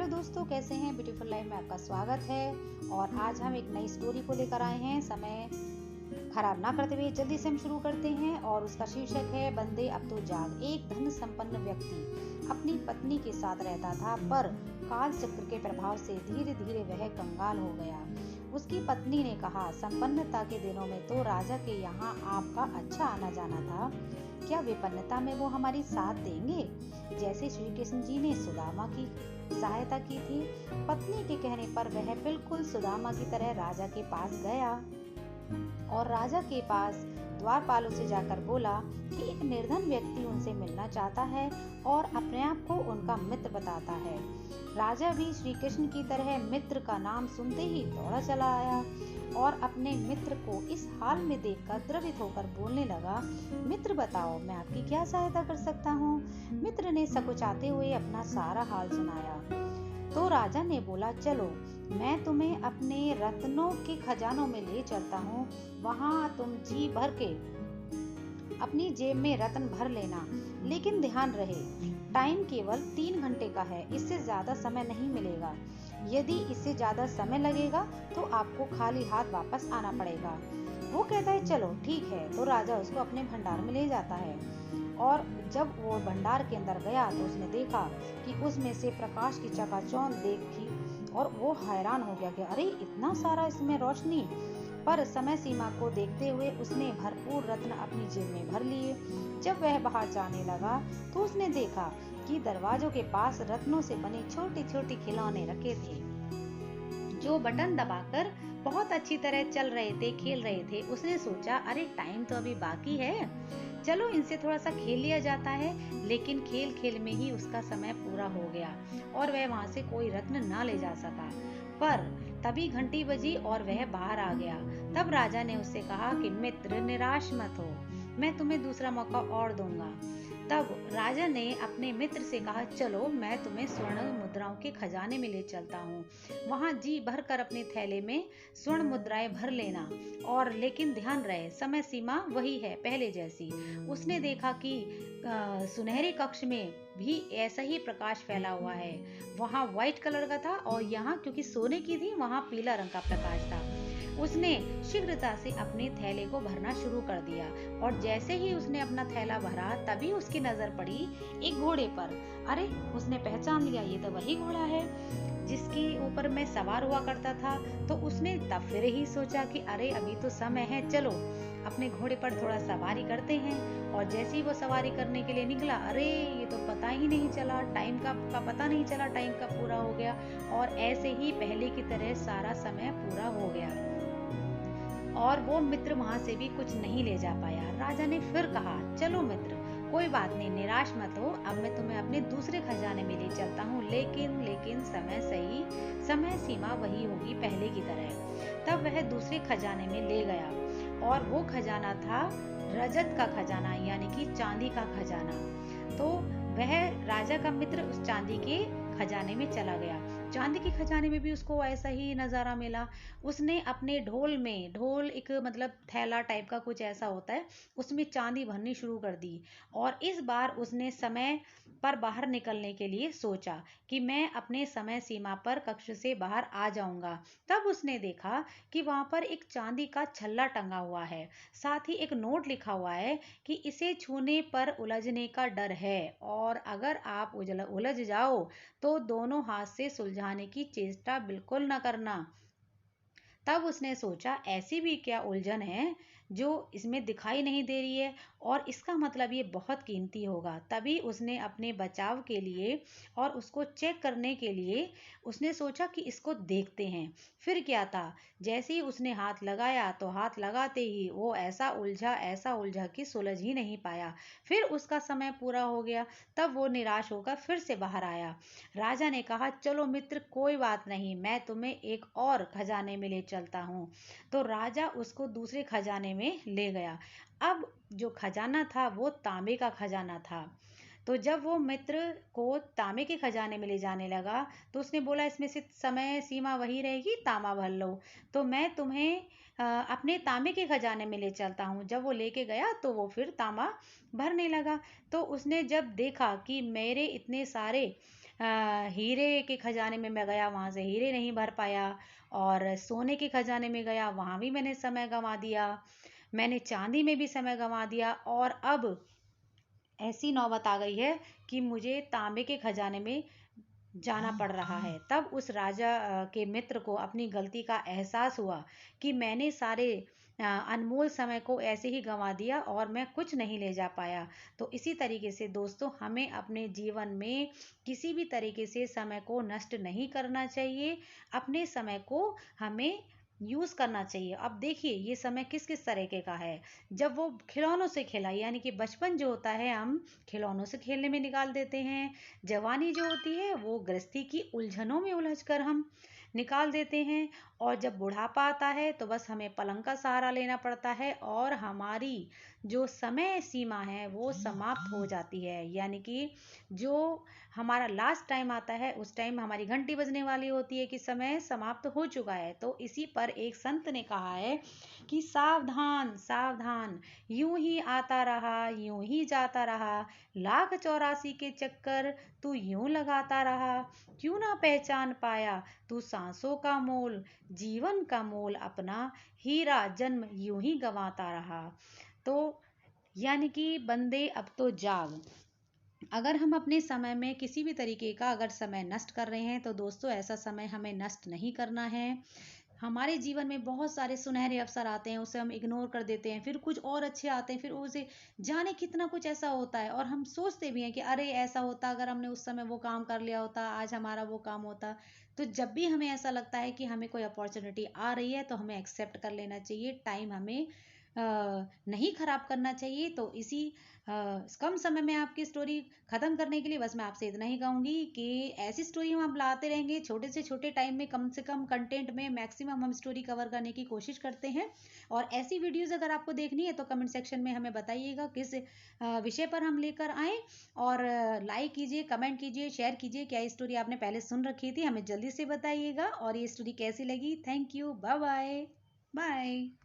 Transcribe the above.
Hello दोस्तों, कैसे हैं? ब्यूटीफुल लाइफ में आपका स्वागत है। और आज हम एक नई स्टोरी को लेकर आए हैं। समय खराब ना करते हुए जल्दी से हम शुरू करते हैं और उसका शीर्षक है बंदे अब तो जाग। एक धन संपन्न व्यक्ति अपनी पत्नी के साथ रहता था, पर काल चक्र के प्रभाव से धीरे धीरे वह कंगाल हो गया। उसकी पत्नी ने कहा, संपन्नता के दिनों में तो राजा के यहाँ आपका अच्छा आना जाना था, क्या विपन्नता में वो हमारी साथ देंगे? जैसे श्री कृष्ण जी ने सुदामा की सहायता की थी। पत्नी के कहने पर वह बिल्कुल सुदामा की तरह राजा के पास गया और राजा के पास द्वारपालों से जाकर बोला कि एक निर्धन व्यक्ति उनसे मिलना चाहता है और अपने आप को उनका मित्र बताता है। राजा भी श्री कृष्ण की तरह मित्र का नाम सुनते ही दौड़ा चला आया और अपने मित्र को इस हाल में देखकर द्रवित होकर बोलने लगा, मित्र बताओ, मैं आपकी क्या सहायता कर सकता हूँ? मित्र ने सकुचाते हुए अपना सारा हाल सुनाया। तो राजा ने बोला, चलो मैं तुम्हें अपने रत्नों के खजानों में ले चलता हूँ, वहां तुम जी भर के अपनी जेब में रत्न भर लेना, लेकिन ध्यान रहे टाइम केवल 3 घंटे का है, इससे ज्यादा समय नहीं मिलेगा। यदि इससे ज्यादा समय लगेगा तो आपको खाली हाथ वापस आना पड़ेगा। वो कहता है, चलो ठीक है। तो राजा उसको अपने भंडार में ले जाता है और जब वो भंडार के अंदर गया तो उसने देखा कि उसमें से प्रकाश की चकाचौंध देखी और वो हैरान हो गया कि अरे, इतना सारा इसमें रोशनी। पर समय सीमा को देखते हुए उसने भरपूर रत्न अपनी जेब में भर लिए। जब वह बाहर जाने लगा तो उसने देखा कि दरवाजों के पास रत्नों से बने छोटे छोटे खिलौने रखे थे, जो बटन दबाकर बहुत अच्छी तरह चल रहे थे, खेल रहे थे। उसने सोचा, अरे टाइम तो अभी बाकी है, चलो इनसे थोड़ा सा खेल लिया जाता है। लेकिन खेल खेल में ही उसका समय पूरा हो गया और वह वहां से कोई रत्न ना ले जा सका। पर तभी घंटी बजी और वह बाहर आ गया। तब राजा ने उससे कहा कि मित्र, निराश मत हो, मैं तुम्हें दूसरा मौका और दूंगा। तब राजा ने अपने मित्र से कहा, चलो मैं तुम्हें स्वर्ण मुद्राओं के खजाने में ले चलता हूँ, वहां जी भर कर अपने थैले में स्वर्ण मुद्राएं भर लेना, और लेकिन ध्यान रहे समय सीमा वही है पहले जैसी। उसने देखा कि सुनहरे कक्ष में भी ऐसा ही प्रकाश फैला हुआ है। वहां व्हाइट कलर का था और यहाँ क्योंकि सोने की थी, वहां पीला रंग का प्रकाश था। उसने शीघ्रता से अपने थैले को भरना शुरू कर दिया और जैसे ही उसने अपना थैला भरा तभी उसकी नजर पड़ी एक घोड़े पर। अरे, उसने पहचान लिया, ये तो वही घोड़ा है जिसके ऊपर मैं सवार हुआ करता था। तो उसने तब फिर ही सोचा कि अरे, अभी तो समय है, चलो अपने घोड़े पर थोड़ा सवारी करते हैं। और जैसे ही वो सवारी करने के लिए निकला, अरे ये तो पता ही नहीं चला टाइम का पता नहीं चला, टाइम का पूरा हो गया और ऐसे ही पहले की तरह सारा समय पूरा हो गया और वो मित्र वहां से भी कुछ नहीं ले जा पाया। राजा ने फिर कहा, चलो मित्र, कोई बात नहीं, निराश मत हो, अब मैं तुम्हें अपने दूसरे खजाने में ले चलता हूँ, लेकिन लेकिन समय सीमा वही होगी पहले की तरह। तब वह दूसरे खजाने में ले गया और वो खजाना था रजत का खजाना, यानी कि चांदी का खजाना। तो वह राजा का मित्र उस चांदी के खजाने में चला गया। चांदी के खजाने में भी उसको ऐसा ही नजारा मिला। उसने अपने ढोल एक मतलब थैला टाइप का कुछ ऐसा होता है, उसमें चांदी भरनी शुरू कर दी। और इस बार उसने समय पर बाहर निकलने के लिए सोचा कि मैं अपने समय सीमा पर कक्ष से बाहर आ जाऊंगा। तब उसने देखा कि वहां पर एक चांदी का छल्ला टंगा हुआ है, साथ ही एक नोट लिखा हुआ है कि इसे छूने पर उलझने का डर है और अगर आप उलझ जाओ तो दोनों हाथ से सुलझाने की चेष्टा बिल्कुल न करना। तब उसने सोचा, ऐसी भी क्या उलझन है जो इसमें दिखाई नहीं दे रही है और इसका मतलब ये बहुत कीमती होगा। तभी उसने अपने बचाव के लिए और उसको चेक करने के लिए उसने सोचा कि इसको देखते हैं। फिर क्या था, जैसे ही उसने हाथ लगाया तो हाथ लगाते ही वो ऐसा उलझा कि सुलझ ही नहीं पाया। फिर उसका समय पूरा हो गया। तब वो निराश होकर फिर से बाहर आया। राजा ने कहा, चलो मित्र, कोई बात नहीं, मैं तुम्हें एक और खजाने में ले चलता हूँ। तो राजा उसको दूसरे खजाने में ले गया। अब जो खजाना था वो तांबे का खजाना था। तो जब वो मित्र को तांबे के खजाने में ले जाने लगा तो उसने बोला, इसमें से समय सीमा वही रहेगी, तांबा भर लो। तो मैं तुम्हें अपने तांबे के खजाने में ले चलता हूँ। जब वो लेके गया तो वो फिर तांबा भरने लगा। तो उसने जब देखा कि मेरे इतने सारे हीरे के खजाने में मैं गया, वहाँ से हीरे नहीं भर पाया, और सोने के खजाने में गया, वहाँ भी मैंने समय गंवा दिया, मैंने चांदी में भी समय गंवा दिया, और अब ऐसी नौबत आ गई है कि मुझे तांबे के खजाने में जाना पड़ रहा है। तब उस राजा के मित्र को अपनी गलती का एहसास हुआ कि मैंने सारे अनमोल समय को ऐसे ही गंवा दिया और मैं कुछ नहीं ले जा पाया। तो इसी तरीके से दोस्तों, हमें अपने जीवन में किसी भी तरीके से समय को नष्ट नहीं करना चाहिए। अपने समय को हमें यूज़ करना चाहिए। अब देखिए, ये समय किस किस तरीके का है। जब वो खिलौनों से खेला, यानी कि बचपन जो होता है हम खिलौनों से खेलने में निकाल देते हैं। जवानी जो होती है वो गृहस्थी की उलझनों में उलझ कर हम निकाल देते हैं। और जब बुढ़ापा आता है तो बस हमें पलंग का सहारा लेना पड़ता है और हमारी जो समय सीमा है वो समाप्त हो जाती है। यानी कि जो हमारा लास्ट टाइम आता है उस टाइम हमारी घंटी बजने वाली होती है कि समय समाप्त हो चुका है। तो इसी पर एक संत ने कहा है कि सावधान सावधान, यूं ही आता रहा यूं ही जाता रहा, लाख 84 के चक्कर तू यूं लगाता रहा, क्यों ना पहचान पाया तू सांसों का मोल, जीवन का मोल अपना, हीरा जन्म यूं ही गंवाता रहा। तो यानी कि बंदे अब तो जाग। अगर हम अपने समय में किसी भी तरीके का अगर समय नष्ट कर रहे हैं तो दोस्तों, ऐसा समय हमें नष्ट नहीं करना है। हमारे जीवन में बहुत सारे सुनहरे अवसर आते हैं, उसे हम इग्नोर कर देते हैं, फिर कुछ और अच्छे आते हैं, फिर उसे जाने कितना कुछ ऐसा होता है और हम सोचते भी हैं कि अरे ऐसा होता, अगर हमने उस समय वो काम कर लिया होता, आज हमारा वो काम होता। तो जब भी हमें ऐसा लगता है कि हमें कोई अपॉर्चुनिटी आ रही है तो हमें एक्सेप्ट कर लेना चाहिए। टाइम हमें नहीं खराब करना चाहिए। तो इसी कम समय में आपकी स्टोरी खत्म करने के लिए बस मैं आपसे इतना ही कहूंगी कि ऐसी स्टोरी हम आप लाते रहेंगे। छोटे से छोटे टाइम में कम से कम कंटेंट में मैक्सिमम हम स्टोरी कवर करने की कोशिश करते हैं। और ऐसी वीडियोस अगर आपको देखनी है तो कमेंट सेक्शन में हमें बताइएगा किस विषय पर हम लेकर आए। और लाइक कीजिए, कमेंट कीजिए, शेयर कीजिए। क्या ये स्टोरी आपने पहले सुन रखी थी, हमें जल्दी से बताइएगा। और ये स्टोरी कैसी लगी। Thank you, bye bye. Bye.